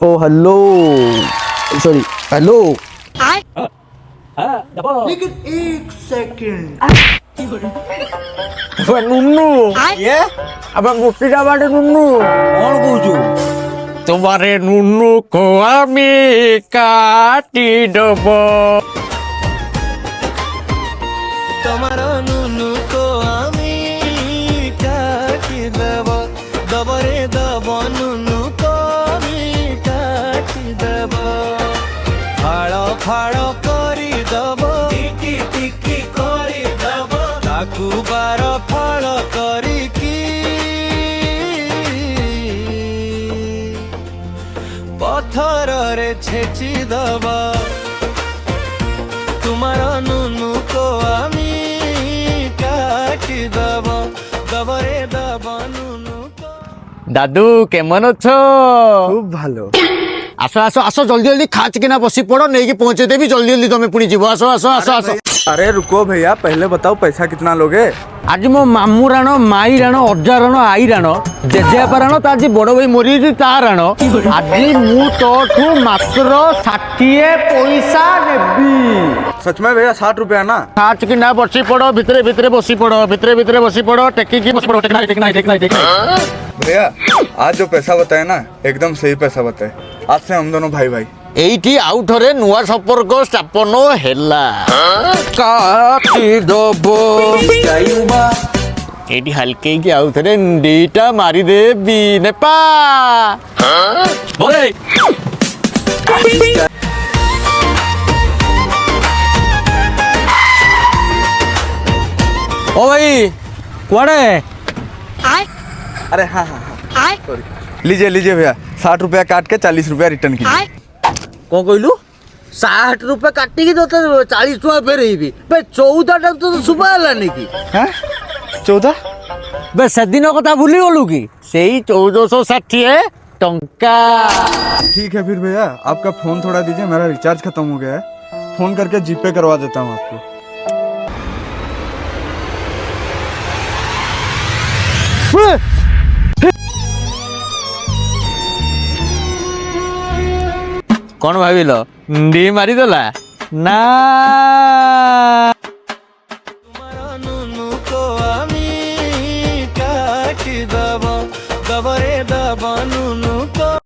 ओ hello, sorry hello. लेकिन एक second नुन्नू ये अब गोटी बाटे नुन्नू कौन कहूचु तुम्हारे नुन्नू को आमी काटी देब। तुम्हारा नुनु को आमी काटी देब दबरे दब नुनु को आमी काटी देब फाड़ फाड़ करी दब टिकी टिकी करी दब ताकू बार फाड़ करी की पत्थर रे छेची दब तुम्हारा नुनु को आमी काटी दब दबरे दब नुनु को। दादू केमन अछ? खूब भालो। आसो आसो आसो जल्दी जल्दी खाच के ना बसी पड़ो नहीं कि पहुंचे देवी जल्दी जल्दी तुम्हें पुणी जीव। आसो आसो आसो आसो। अरे रुको भैया, पहले बताओ पैसा कितना लोगे? आज मो मामू राण माई राण अजा राण आई राण जेजेबापा राण तो आज बड़ भाई मरी ता राण आज मु तोठू मात्र 60 पैसा नेबी। सच में भैया 60 रुपया ना? खाच की ना बसी पड़ो भितरे भितरे बसी पड़ो भितरे भितरे बसी पड़ो टेकी की बसी पड़ो टेकना टेकना टेकना टेकना। भैया आज जो पैसा बताए ना एकदम सही पैसा बताए। आज से हम दोनों भाई भाई। एइठी आउ थरे नुआ संपर्क स्थापन हेला काटी दबो एइठी हल्के की आउ थरे डीटा मारी देबी नेपा बोले। ओ भाई कुआड़े? अरे हाँ हाँ हाँ सॉरी। लीजिए लीजिए भैया, 60 रुपया काट के 40 रुपया रिटर्न कीजिए। कौन कहलु 60 रुपये काटिकी तो 40 टका फेरेबी बे 14 टा तो सुबह हेलानी कि? हाँ 14? बे सेदिन कथा भूली गलु कि सेई 1460 टंका। ठीक है फिर भैया, आपका फोन थोड़ा दीजिए, मेरा रिचार्ज खत्म हो गया है। फोन करके जीपे करवा देता हूँ आपको। कौन भाविल डी मारी देला ना? तुम्हारा नुनु को आमी काटी दब दबरे दब नुनु